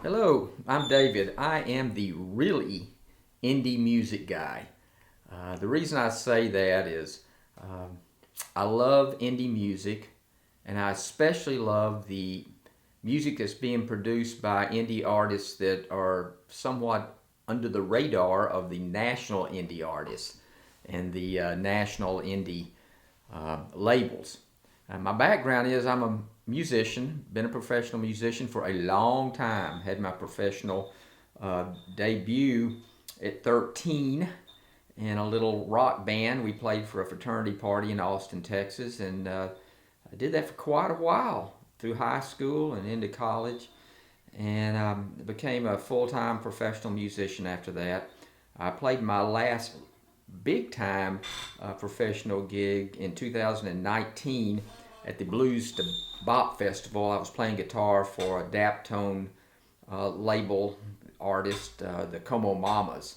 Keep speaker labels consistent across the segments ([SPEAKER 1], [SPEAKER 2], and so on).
[SPEAKER 1] Hello, I'm David. I am the really indie music guy. The reason I say that is um, I love indie music, and I especially love the music that's being produced by indie artists that are somewhat under the radar of the national indie artists and the national indie labels. My background is I'm a musician, been a professional musician for a long time. Had my professional uh, debut at 13 in a little rock band. We played for a fraternity party in Austin, Texas, and I did that for quite a while through high school and into college, and became a full-time professional musician after that. I played my last big time professional gig in 2019 at the Blues to Bop Festival. I was playing guitar for a Daptone label artist, the Como Mamas.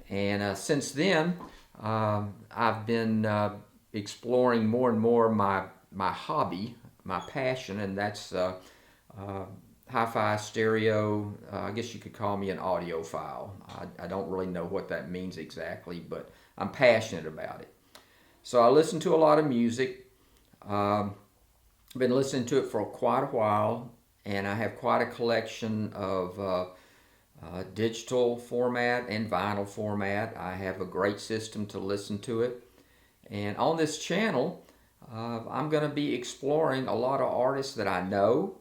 [SPEAKER 1] And since then, I've been exploring more and more my hobby, my passion, and that's uh, hi-fi stereo. I guess you could call me an audiophile. I don't really know what that means exactly, but I'm passionate about it. So I listen to a lot of music. I've been listening to it for quite a while, and I have quite a collection of digital format and vinyl format. I have a great system to listen to it. And on this channel, I'm going to be exploring a lot of artists that I know,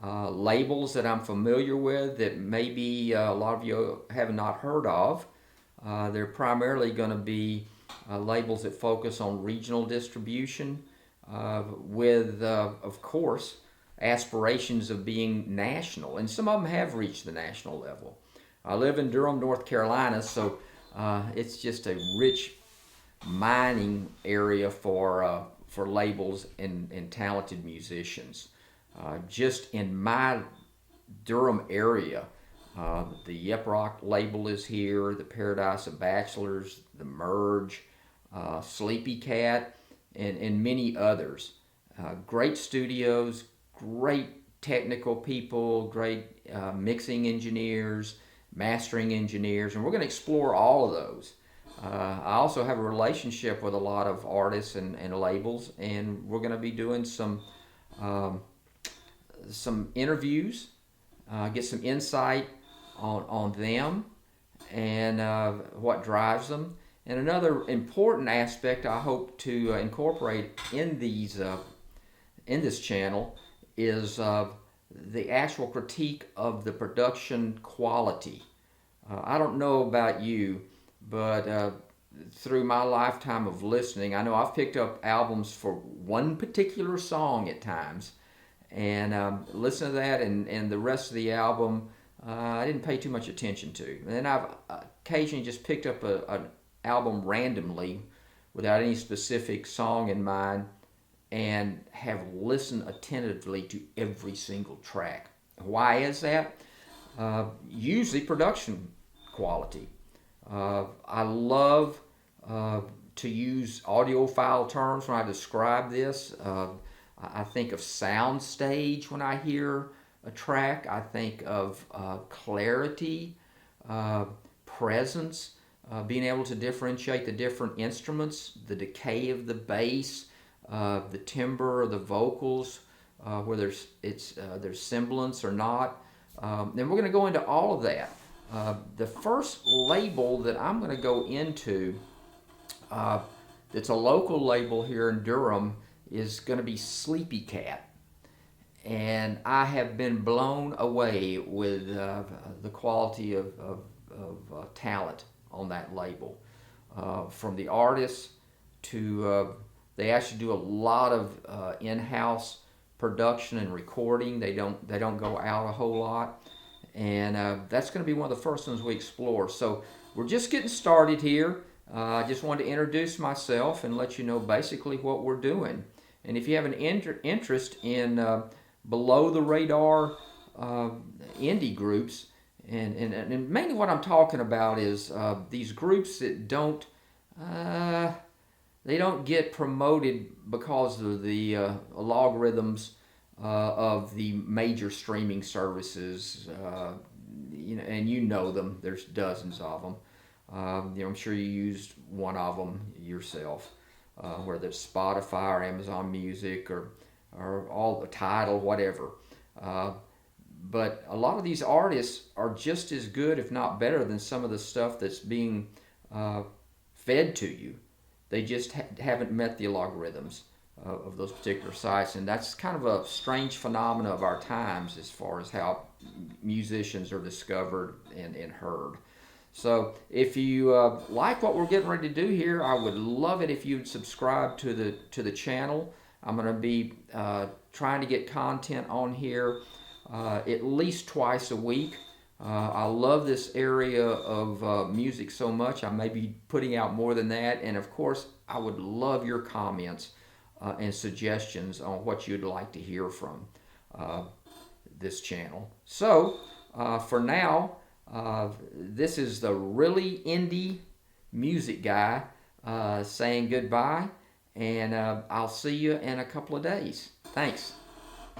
[SPEAKER 1] labels that I'm familiar with that maybe a lot of you have not heard of. They're primarily going to be labels that focus on regional distribution with, of course, aspirations of being national. And some of them have reached the national level. I live in Durham, North Carolina, so it's just a rich mining area for labels and talented musicians. Just in my Durham area, the Yep Rock label is here, the Paradise of Bachelors, the Merge, Sleepy Cat, and many others. Great studios, great technical people, great mixing engineers, mastering engineers, and we're going to explore all of those. I also have a relationship with a lot of artists and labels, and we're going to be doing um, some interviews, get some insight on them and what drives them. And another important aspect I hope to incorporate in this channel is the actual critique of the production quality. I don't know about you, but through my lifetime of listening, I know I've picked up albums for one particular song at times, and listen to that, and the rest of the album I didn't pay too much attention to. And then I've occasionally just picked up an album randomly without any specific song in mind and have listened attentively to every single track. Why is that? Usually production quality. I love to use audiophile terms when I describe this. I think of sound stage when I hear a track. I think of clarity, presence, being able to differentiate the different instruments, the decay of the bass, the timbre of the vocals, whether there's semblance or not. And we're going to go into all of that. The first label that I'm going to go into, that's a local label here in Durham, is going to be Sleepy Cat. And I have been blown away with the quality of talent on that label. From the artists to, they actually do a lot of in-house production and recording. They don't go out a whole lot. And that's going to be one of the first ones we explore. So we're just getting started here. I just wanted to introduce myself and let you know basically what we're doing. And if you have an interest in below the radar indie groups, and mainly what I'm talking about is these groups that uh, they don't get promoted because of the logarithms of the major streaming services. And you know them. There's dozens of them. I'm sure you used one of them yourself, whether it's Spotify or Amazon Music or all the Tidal, whatever. Uh, but a lot of these artists are just as good, if not better, than some of the stuff that's being uh, fed to you. They just haven't met the algorithms of those particular sites, and that's kind of a strange phenomena of our times as far as how musicians are discovered and heard. So if you like what we're getting ready to do here, I would love it if you'd subscribe to the channel. I'm going to be trying to get content on here at least twice a week. I love this area of music so much. I may be putting out more than that. And of course, I would love your comments and suggestions on what you'd like to hear from this channel. So for now, this is the Really Indie Music Guy saying goodbye. And I'll see you in a couple of days. Thanks.